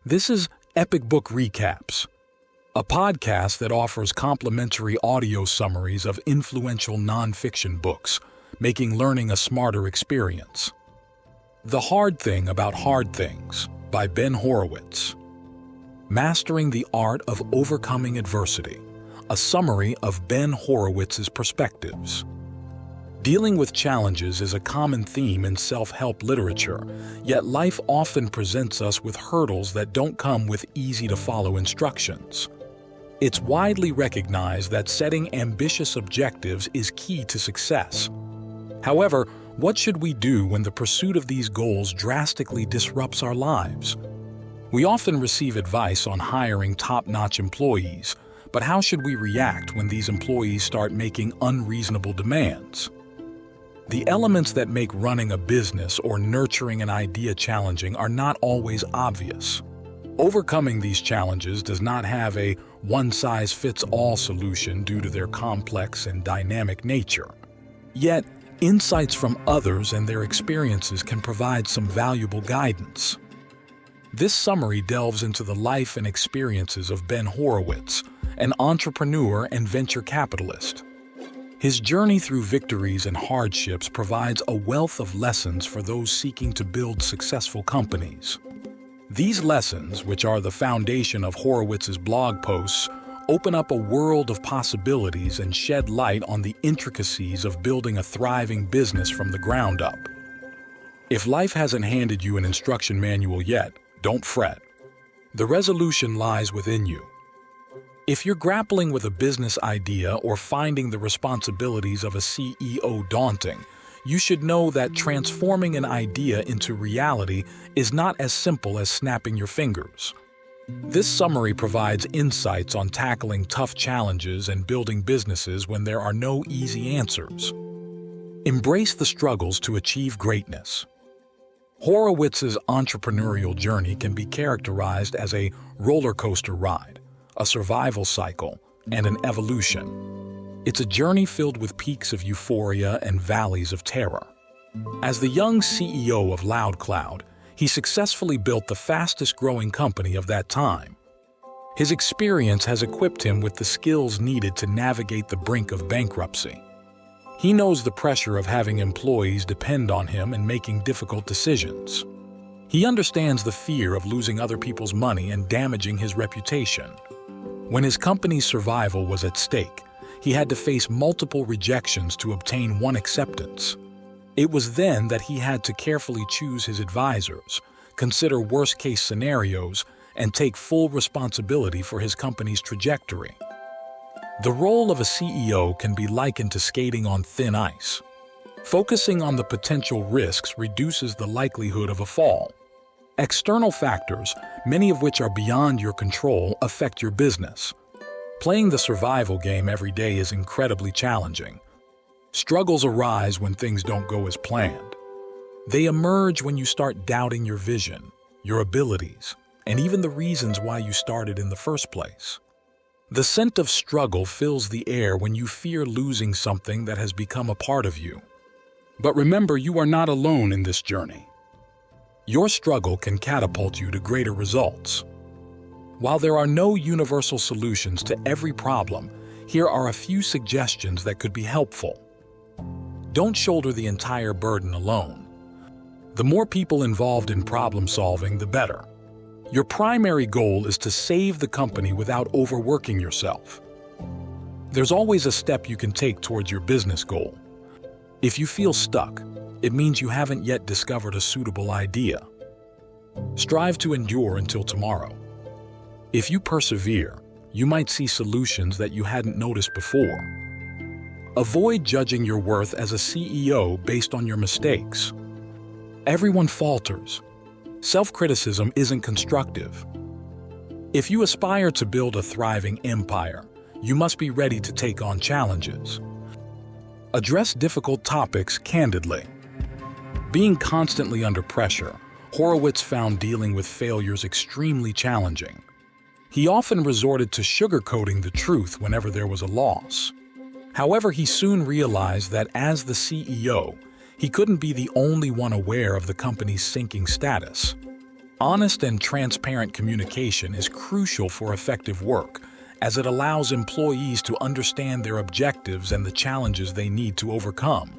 This is Epic Book Recaps, a podcast that offers complimentary audio summaries of influential nonfiction books, making learning a smarter experience. The Hard Thing About Hard Things by Ben Horowitz. Mastering the Art of Overcoming Adversity, a summary of Ben Horowitz's perspectives. Dealing with challenges is a common theme in self-help literature, yet life often presents us with hurdles that don't come with easy-to-follow instructions. It's widely recognized that setting ambitious objectives is key to success. However, what should we do when the pursuit of these goals drastically disrupts our lives? We often receive advice on hiring top-notch employees, but how should we react when these employees start making unreasonable demands? The elements that make running a business or nurturing an idea challenging are not always obvious. Overcoming these challenges does not have a one-size-fits-all solution due to their complex and dynamic nature. Yet, insights from others and their experiences can provide some valuable guidance. This summary delves into the life and experiences of Ben Horowitz, an entrepreneur and venture capitalist. His journey through victories and hardships provides a wealth of lessons for those seeking to build successful companies. These lessons, which are the foundation of Horowitz's blog posts, open up a world of possibilities and shed light on the intricacies of building a thriving business from the ground up. If life hasn't handed you an instruction manual yet, don't fret. The resolution lies within you. If you're grappling with a business idea or finding the responsibilities of a CEO daunting, you should know that transforming an idea into reality is not as simple as snapping your fingers. This summary provides insights on tackling tough challenges and building businesses when there are no easy answers. Embrace the struggles to achieve greatness. Horowitz's entrepreneurial journey can be characterized as a roller coaster ride, a survival cycle, and an evolution. It's a journey filled with peaks of euphoria and valleys of terror. As the young CEO of LoudCloud, he successfully built the fastest-growing company of that time. His experience has equipped him with the skills needed to navigate the brink of bankruptcy. He knows the pressure of having employees depend on him and making difficult decisions. He understands the fear of losing other people's money and damaging his reputation. When his company's survival was at stake, he had to face multiple rejections to obtain one acceptance. It was then that he had to carefully choose his advisors, consider worst-case scenarios, and take full responsibility for his company's trajectory. The role of a CEO can be likened to skating on thin ice. Focusing on the potential risks reduces the likelihood of a fall. External factors, many of which are beyond your control, affect your business. Playing the survival game every day is incredibly challenging. Struggles arise when things don't go as planned. They emerge when you start doubting your vision, your abilities, and even the reasons why you started in the first place. The scent of struggle fills the air when you fear losing something that has become a part of you. But remember, you are not alone in this journey. Your struggle can catapult you to greater results. While there are no universal solutions to every problem, here are a few suggestions that could be helpful. Don't shoulder the entire burden alone. The more people involved in problem solving, the better. Your primary goal is to save the company without overworking yourself. There's always a step you can take towards your business goal. If you feel stuck, it means you haven't yet discovered a suitable idea. Strive to endure until tomorrow. If you persevere, you might see solutions that you hadn't noticed before. Avoid judging your worth as a CEO based on your mistakes. Everyone falters. Self-criticism isn't constructive. If you aspire to build a thriving empire, you must be ready to take on challenges. Address difficult topics candidly. Being constantly under pressure, Horowitz found dealing with failures extremely challenging. He often resorted to sugarcoating the truth whenever there was a loss. However, he soon realized that as the CEO, he couldn't be the only one aware of the company's sinking status. Honest and transparent communication is crucial for effective work, as it allows employees to understand their objectives and the challenges they need to overcome.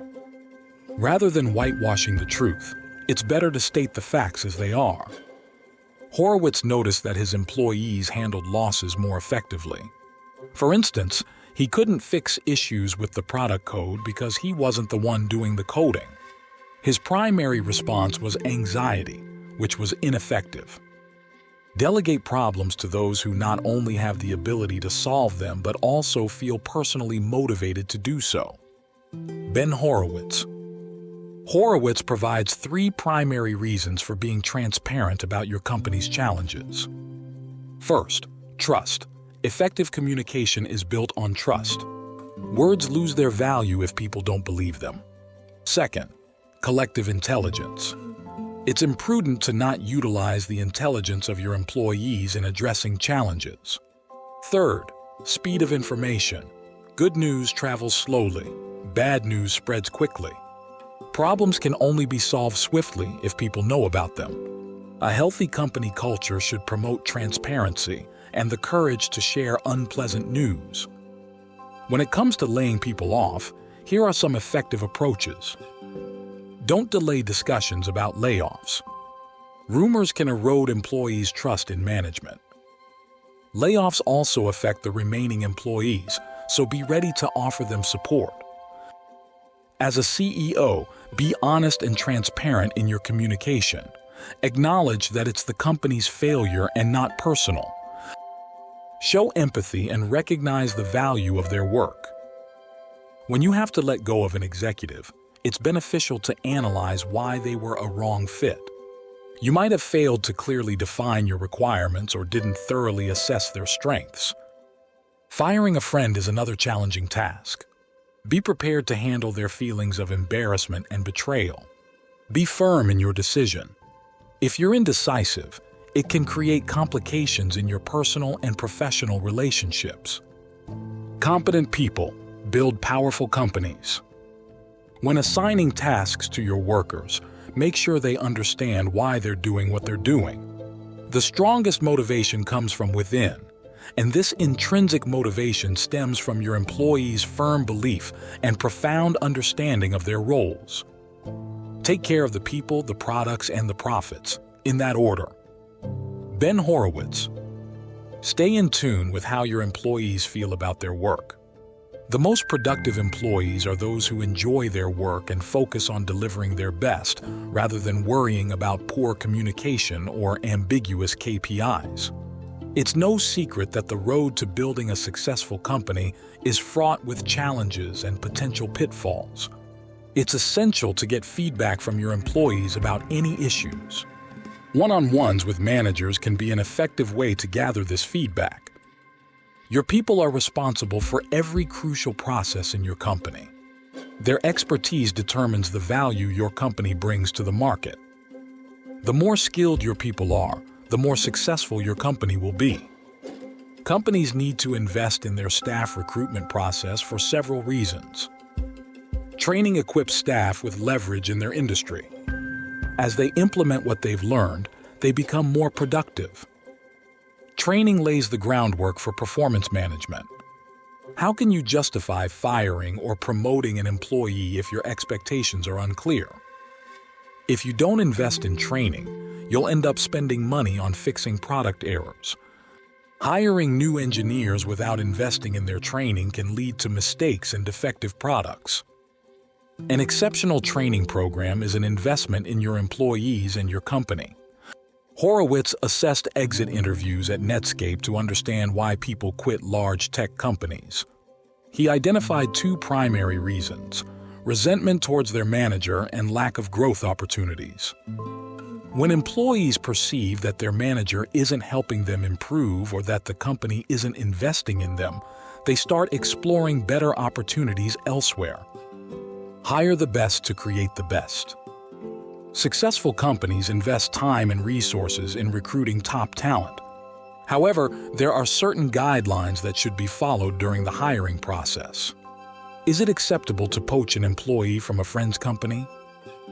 Rather than whitewashing the truth, it's better to state the facts as they are. Horowitz noticed that his employees handled losses more effectively. For instance, he couldn't fix issues with the product code because he wasn't the one doing the coding. His primary response was anxiety, which was ineffective. Delegate problems to those who not only have the ability to solve them but also feel personally motivated to do so. Ben Horowitz. Horowitz provides 3 primary reasons for being transparent about your company's challenges. First, trust. Effective communication is built on trust. Words lose their value if people don't believe them. Second, collective intelligence. It's imprudent to not utilize the intelligence of your employees in addressing challenges. Third, speed of information. Good news travels slowly. Bad news spreads quickly. Problems can only be solved swiftly if people know about them. A healthy company culture should promote transparency and the courage to share unpleasant news. When it comes to laying people off, here are some effective approaches. Don't delay discussions about layoffs. Rumors can erode employees' trust in management. Layoffs also affect the remaining employees, so be ready to offer them support. As a CEO, be honest and transparent in your communication. Acknowledge that it's the company's failure and not personal. Show empathy and recognize the value of their work. When you have to let go of an executive, it's beneficial to analyze why they were a wrong fit. You might have failed to clearly define your requirements or didn't thoroughly assess their strengths. Firing a friend is another challenging task. Be prepared to handle their feelings of embarrassment and betrayal. Be firm in your decision. If you're indecisive, it can create complications in your personal and professional relationships. Competent people build powerful companies. When assigning tasks to your workers, make sure they understand why they're doing what they're doing. The strongest motivation comes from within, and this intrinsic motivation stems from your employees' firm belief and profound understanding of their roles. Take care of the people, the products, and the profits, in that order. Ben Horowitz. Stay in tune with how your employees feel about their work. The most productive employees are those who enjoy their work and focus on delivering their best, rather than worrying about poor communication or ambiguous KPIs. It's no secret that the road to building a successful company is fraught with challenges and potential pitfalls. It's essential to get feedback from your employees about any issues. One-on-ones with managers can be an effective way to gather this feedback. Your people are responsible for every crucial process in your company. Their expertise determines the value your company brings to the market. The more skilled your people are, the more successful your company will be. Companies need to invest in their staff recruitment process for several reasons. Training equips staff with leverage in their industry. As they implement what they've learned, they become more productive. Training lays the groundwork for performance management. How can you justify firing or promoting an employee if your expectations are unclear? If you don't invest in training, you'll end up spending money on fixing product errors. Hiring new engineers without investing in their training can lead to mistakes and defective products. An exceptional training program is an investment in your employees and your company. Horowitz assessed exit interviews at Netscape to understand why people quit large tech companies. He identified 2 primary reasons: resentment towards their manager and lack of growth opportunities. When employees perceive that their manager isn't helping them improve or that the company isn't investing in them, they start exploring better opportunities elsewhere. Hire the best to create the best. Successful companies invest time and resources in recruiting top talent. However, there are certain guidelines that should be followed during the hiring process. Is it acceptable to poach an employee from a friend's company?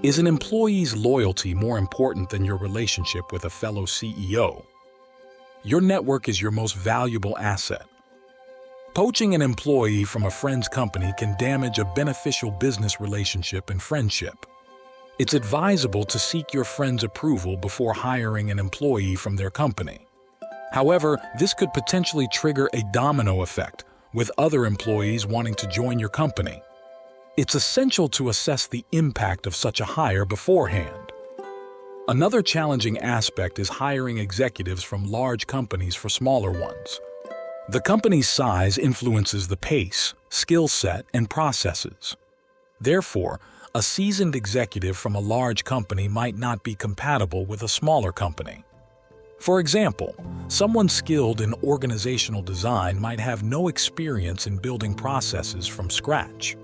Is an employee's loyalty more important than your relationship with a fellow CEO? Your network is your most valuable asset. Poaching an employee from a friend's company can damage a beneficial business relationship and friendship. It's advisable to seek your friend's approval before hiring an employee from their company. However, this could potentially trigger a domino effect, with other employees wanting to join your company. It's essential to assess the impact of such a hire beforehand. Another challenging aspect is hiring executives from large companies for smaller ones. The company's size influences the pace, skill set, and processes. Therefore, a seasoned executive from a large company might not be compatible with a smaller company. For example, someone skilled in organizational design might have no experience in building processes from scratch.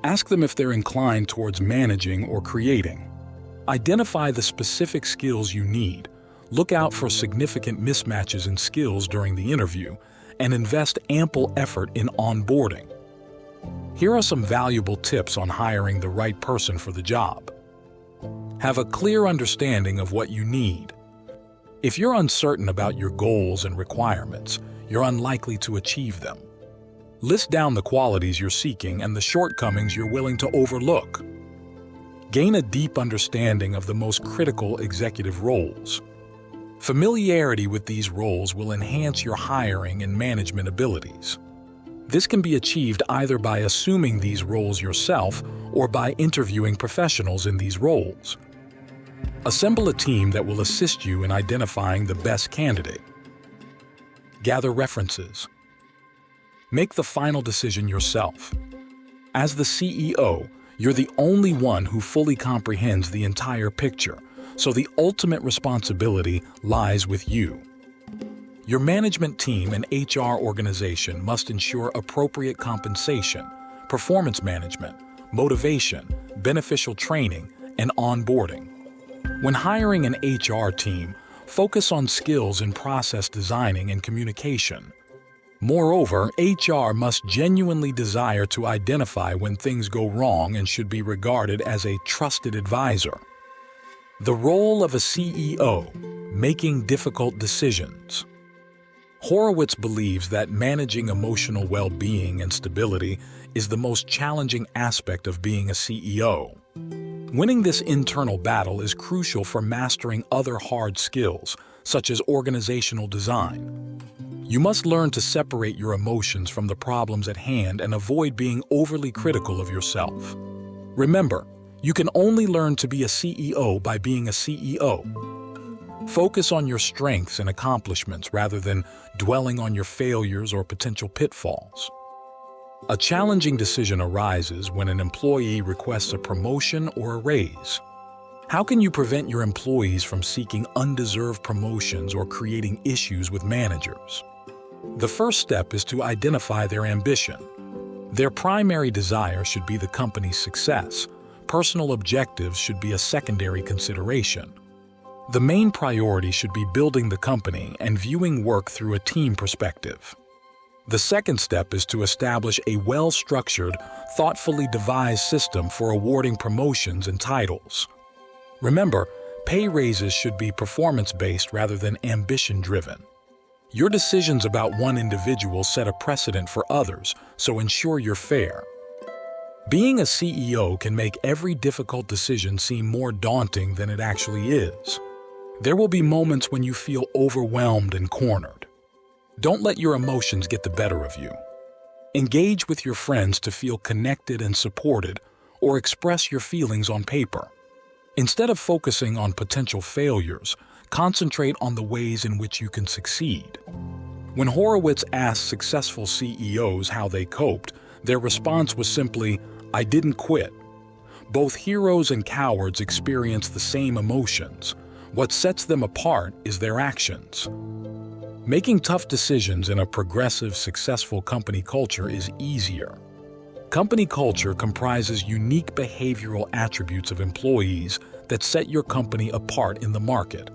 Ask them if they're inclined towards managing or creating. Identify the specific skills you need, look out for significant mismatches in skills during the interview, and invest ample effort in onboarding. Here are some valuable tips on hiring the right person for the job. Have a clear understanding of what you need. If you're uncertain about your goals and requirements, you're unlikely to achieve them. List down the qualities you're seeking and the shortcomings you're willing to overlook. Gain a deep understanding of the most critical executive roles. Familiarity with these roles will enhance your hiring and management abilities. This can be achieved either by assuming these roles yourself or by interviewing professionals in these roles. Assemble a team that will assist you in identifying the best candidate. Gather references. Make the final decision yourself. As the CEO, you're the only one who fully comprehends the entire picture, so the ultimate responsibility lies with you. Your management team and HR organization must ensure appropriate compensation, performance management, motivation, beneficial training, and onboarding. When hiring an HR team, focus on skills in process designing and communication. Moreover, HR must genuinely desire to identify when things go wrong and should be regarded as a trusted advisor. The role of a CEO: making difficult decisions. Horowitz believes that managing emotional well-being and stability is the most challenging aspect of being a CEO. Winning this internal battle is crucial for mastering other hard skills, such as organizational design. You must learn to separate your emotions from the problems at hand and avoid being overly critical of yourself. Remember, you can only learn to be a CEO by being a CEO. Focus on your strengths and accomplishments rather than dwelling on your failures or potential pitfalls. A challenging decision arises when an employee requests a promotion or a raise. How can you prevent your employees from seeking undeserved promotions or creating issues with managers? The first step is to identify their ambition. Their primary desire should be the company's success. Personal objectives should be a secondary consideration. The main priority should be building the company and viewing work through a team perspective. The second step is to establish a well-structured, thoughtfully devised system for awarding promotions and titles. Remember, pay raises should be performance-based rather than ambition-driven. Your decisions about one individual set a precedent for others, so ensure you're fair. Being a CEO can make every difficult decision seem more daunting than it actually is. There will be moments when you feel overwhelmed and cornered. Don't let your emotions get the better of you. Engage with your friends to feel connected and supported, or express your feelings on paper. Instead of focusing on potential failures, concentrate on the ways in which you can succeed. When Horowitz asked successful CEOs how they coped, their response was simply, "I didn't quit." Both heroes and cowards experience the same emotions. What sets them apart is their actions. Making tough decisions in a progressive, successful company culture is easier. Company culture comprises unique behavioral attributes of employees that set your company apart in the market.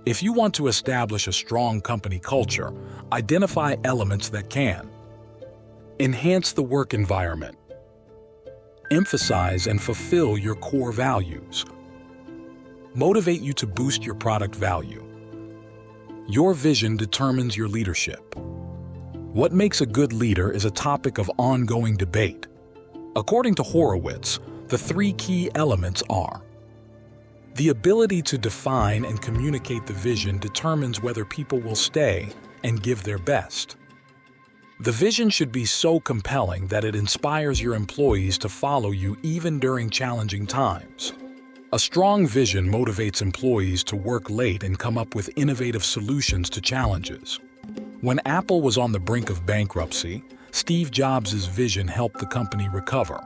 If you want to establish a strong company culture, identify elements that can enhance the work environment. emphasize and fulfill your core values. Motivate you to boost your product value. Your vision determines your leadership. What makes a good leader is a topic of ongoing debate. According to Horowitz, the three key elements are: the ability to define and communicate the vision determines whether people will stay and give their best. The vision should be so compelling that it inspires your employees to follow you even during challenging times. A strong vision motivates employees to work late and come up with innovative solutions to challenges. When Apple was on the brink of bankruptcy, Steve Jobs' vision helped the company recover.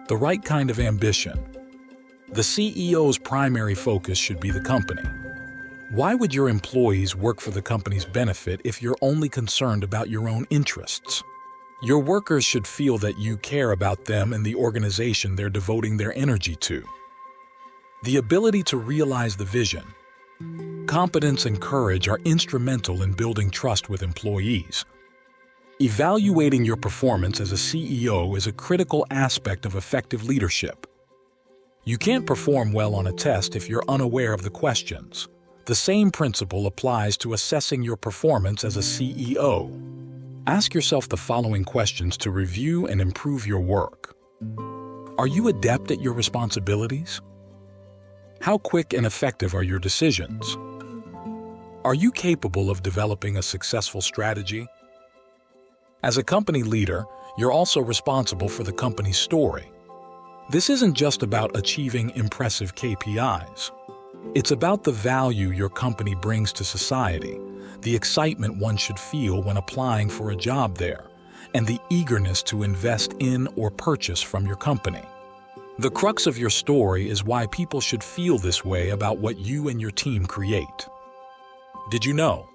The right kind of ambition. The CEO's primary focus should be the company. Why would your employees work for the company's benefit if you're only concerned about your own interests? Your workers should feel that you care about them and the organization they're devoting their energy to. The ability to realize the vision. Competence and courage are instrumental in building trust with employees. Evaluating your performance as a CEO is a critical aspect of effective leadership. You can't perform well on a test if you're unaware of the questions. The same principle applies to assessing your performance as a CEO. Ask yourself the following questions to review and improve your work. Are you adept at your responsibilities? How quick and effective are your decisions? Are you capable of developing a successful strategy? As a company leader, you're also responsible for the company's story. This isn't just about achieving impressive KPIs. It's about the value your company brings to society, the excitement one should feel when applying for a job there, and the eagerness to invest in or purchase from your company. The crux of your story is why people should feel this way about what you and your team create. Did you know?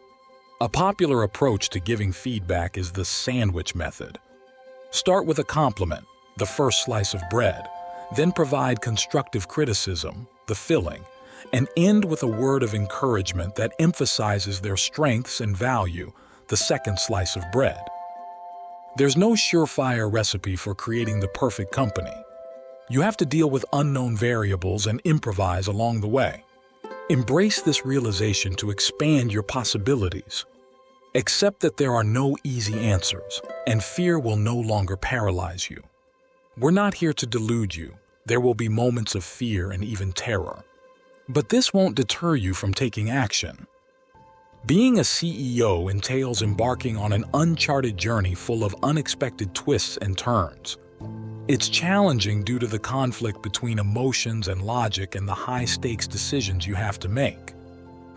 A popular approach to giving feedback is the sandwich method. Start with a compliment, the first slice of bread, then provide constructive criticism, the filling, and end with a word of encouragement that emphasizes their strengths and value, the second slice of bread. There's no surefire recipe for creating the perfect company. You have to deal with unknown variables and improvise along the way. Embrace this realization to expand your possibilities. Accept that there are no easy answers, and fear will no longer paralyze you. We're not here to delude you. There will be moments of fear and even terror. But this won't deter you from taking action. Being a CEO entails embarking on an uncharted journey full of unexpected twists and turns. It's challenging due to the conflict between emotions and logic and the high-stakes decisions you have to make.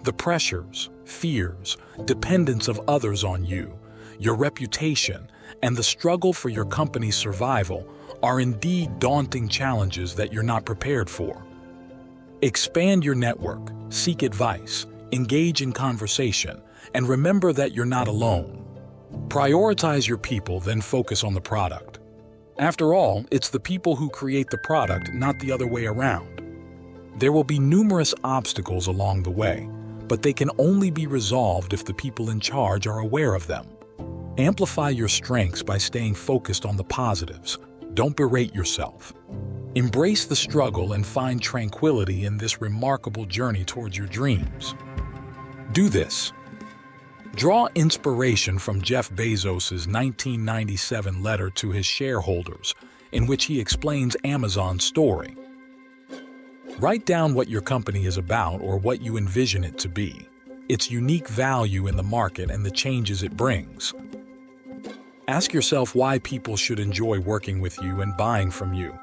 The pressures, fears, dependence of others on you, your reputation, and the struggle for your company's survival are indeed daunting challenges that you're not prepared for. Expand your network, seek advice, engage in conversation, and remember that you're not alone. Prioritize your people, then focus on the product. After all, it's the people who create the product, not the other way around. There will be numerous obstacles along the way, but they can only be resolved if the people in charge are aware of them. Amplify your strengths by staying focused on the positives. Don't berate yourself. Embrace the struggle and find tranquility in this remarkable journey towards your dreams. Do this. Draw inspiration from Jeff Bezos' 1997 letter to his shareholders, in which he explains Amazon's story. Write down what your company is about or what you envision it to be, its unique value in the market and the changes it brings. Ask yourself why people should enjoy working with you and buying from you.